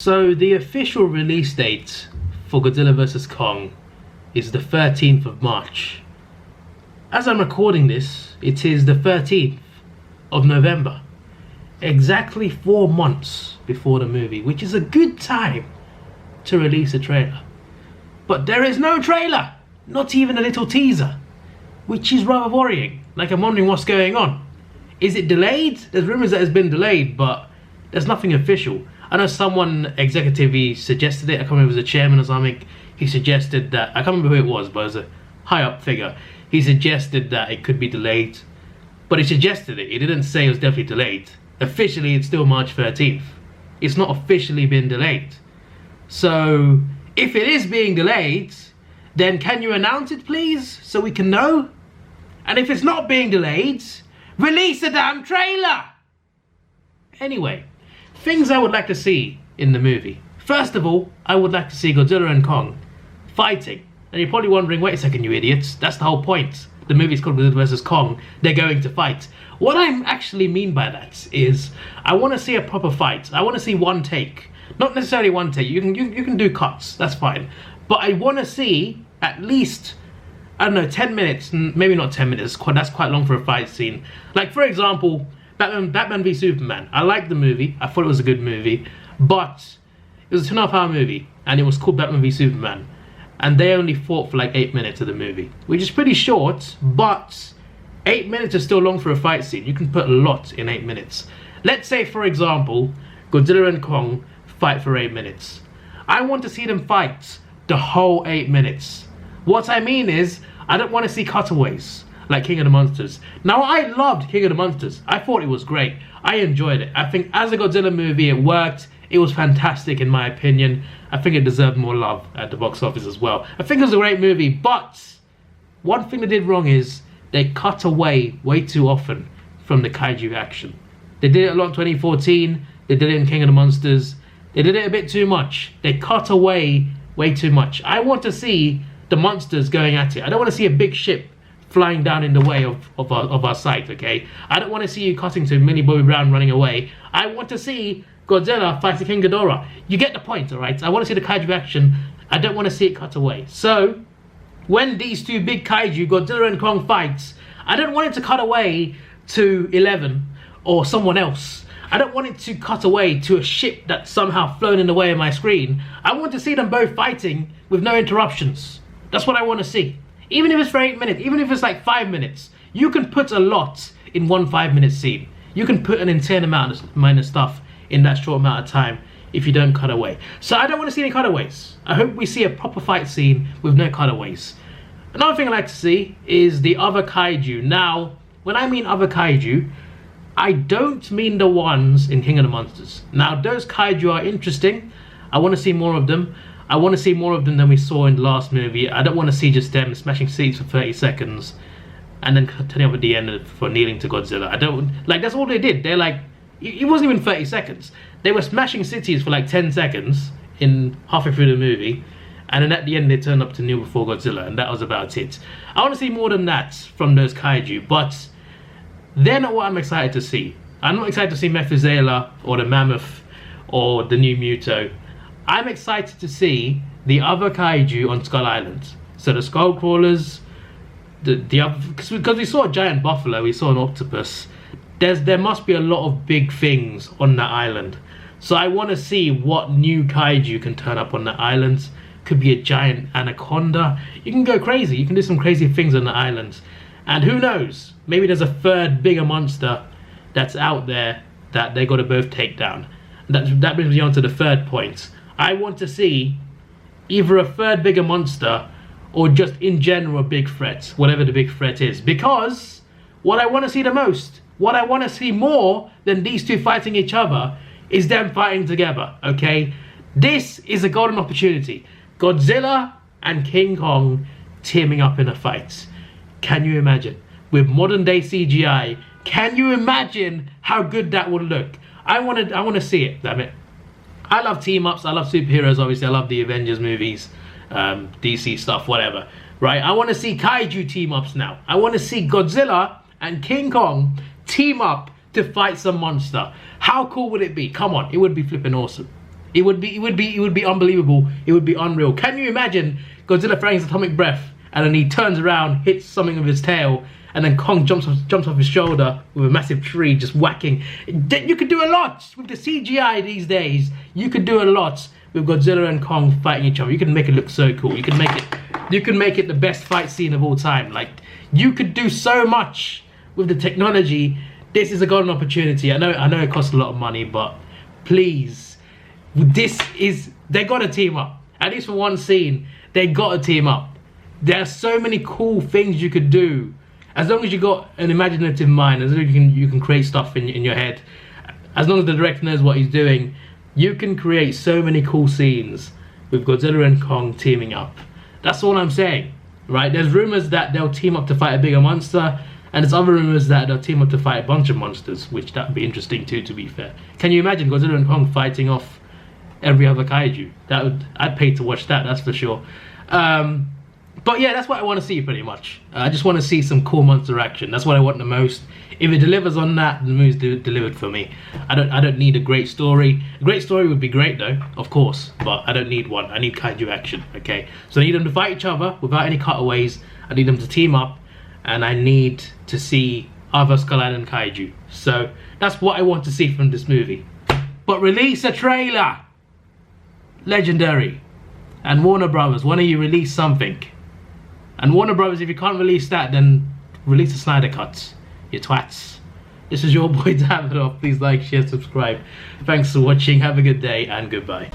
So the official release date for Godzilla vs. Kong is the 13th of March. As I'm recording this, it is the 13th of November. Exactly 4 months before the movie, which is a good time to release a trailer. But there is no trailer, not even a little teaser, which is rather worrying. Like, I'm wondering what's going on. Is it delayed? There's rumors that it's been delayed, but there's nothing official. I know someone executively suggested it. I can't remember if it was a chairman or something. He suggested that, I can't remember who it was, but it was a high up figure. He suggested that it could be delayed, but he suggested it. He didn't say it was definitely delayed. Officially, it's still March 13th. It's not officially been delayed. So, if it is being delayed, then can you announce it, please, so we can know? And if it's not being delayed, release a damn trailer! Anyway, things I would like to see in the movie. First of all, I would like to see Godzilla and Kong fighting. And you're probably wondering, wait a second, you idiots, that's the whole point. The movie's called Godzilla vs. Kong, they're going to fight. What I actually mean by that is, I want to see a proper fight. I want to see one take. Not necessarily one take, you can do cuts, that's fine. But I want to see at least, I don't know, 10 minutes, maybe not 10 minutes, that's quite long for a fight scene. Like, for example, Batman v Superman. I liked the movie, I thought it was a good movie, but it was a 2.5 hour movie, and it was called Batman v Superman. And they only fought for like 8 minutes of the movie, which is pretty short, but 8 minutes is still long for a fight scene. You can put a lot in 8 minutes. Let's say, for example, Godzilla and Kong fight for 8 minutes. I want to see them fight the whole 8 minutes. What I mean is, I don't want to see cutaways like King of the Monsters. Now, I loved King of the Monsters. I thought it was great. I enjoyed it. I think as a Godzilla movie, it worked. It was fantastic in my opinion. I think it deserved more love at the box office as well. I think it was a great movie, but one thing they did wrong is they cut away way too often from the kaiju action. They did it a lot in 2014. They did it in King of the Monsters. They did it a bit too much. They cut away way too much. I want to see the monsters going at it. I don't want to see a big ship flying down in the way of our sight, okay? I don't want to see you cutting to Millie Bobby Brown running away. I want to see Godzilla fighting King Ghidorah. You get the point, alright? I want to see the kaiju action. I don't want to see it cut away. So, when these two big kaiju, Godzilla and Kong, fights, I don't want it to cut away to 11 or someone else. I don't want it to cut away to a ship that's somehow flown in the way of my screen. I want to see them both fighting with no interruptions. That's what I want to see. Even if it's for 8 minutes, even if it's like 5 minutes, you can put a lot in one 5-minute scene. You can put an insane amount of stuff in that short amount of time if you don't cut away. So I don't want to see any cutaways. I hope we see a proper fight scene with no cutaways. Another thing I like to see is the other kaiju. Now, when I mean other kaiju, I don't mean the ones in King of the Monsters. Now, those kaiju are interesting. I want to see more of them. I want to see more of them than we saw in the last movie. I don't want to see just them smashing seats for 30 seconds and then turning up at the end for kneeling to Godzilla. I don't, like, that's all they did. They're like, it wasn't even 30 seconds. They were smashing cities for like 10 seconds in halfway through the movie, and then at the end they turned up to kneel before Godzilla, and that was about it. I want to see more than that from those kaiju, but they're not what I'm excited to see. I'm not excited to see Methuselah or the Mammoth or the new Muto. I'm excited to see the other kaiju on Skull Island. So the Skull Crawlers, the other, because we saw a giant buffalo, we saw an octopus. There must be a lot of big things on that island. So I want to see what new kaiju can turn up on that island. Could be a giant anaconda. You can go crazy. You can do some crazy things on the island. And who knows? Maybe there's a third bigger monster that's out there that they got to both take down. That brings me on to the third point. I want to see either a third bigger monster or just in general a big threat, whatever the big threat is. Because what I want to see the most, what I want to see more than these two fighting each other, is them fighting together, okay? This is a golden opportunity. Godzilla and King Kong teaming up in a fight. Can you imagine? With modern day CGI, can you imagine how good that would look? I want to see it, damn it. I love team-ups, I love superheroes, obviously. I love the Avengers movies, DC stuff, whatever, right? I want to see kaiju team-ups now. I want to see Godzilla and King Kong team up to fight some monster. How cool would it be? Come on, it would be flipping awesome. It would be unbelievable. It would be unreal. Can you imagine Godzilla throwing his atomic breath and then he turns around, hits something with his tail, and then Kong jumps off his shoulder with a massive tree just whacking. You could do a lot with the CGI these days. You could do a lot with Godzilla and Kong fighting each other. You can make it look so cool. You can make it the best fight scene of all time. Like, you could do so much with the technology. This is a golden opportunity. I know it costs a lot of money, but please, they gotta team up. At least for one scene, they gotta team up. There are so many cool things you could do. As long as you got an imaginative mind, as long as you can create stuff in your head, as long as the director knows what he's doing, you can create so many cool scenes with Godzilla and Kong teaming up. That's all I'm saying, right? There's rumors that they'll team up to fight a bigger monster, and there's other rumors that they'll team up to fight a bunch of monsters, which that'd be interesting too, to be fair. Can you imagine Godzilla and Kong fighting off every other kaiju? I'd pay to watch that, that's for sure. But yeah, that's what I want to see pretty much. I just want to see some cool monster action. That's what I want the most. If it delivers on that, the movie's delivered for me. I don't need a great story. A great story would be great though, of course, but I don't need one. I need kaiju action, okay? So I need them to fight each other without any cutaways. I need them to team up, and I need to see other Skull Island kaiju. So that's what I want to see from this movie. But release a trailer! Legendary. And Warner Brothers, why don't you release something? And Warner Brothers, if you can't release that, then release the Snyder Cut, you twats. This is your boy Davidoff. Please like, share, subscribe. Thanks for watching. Have a good day and goodbye.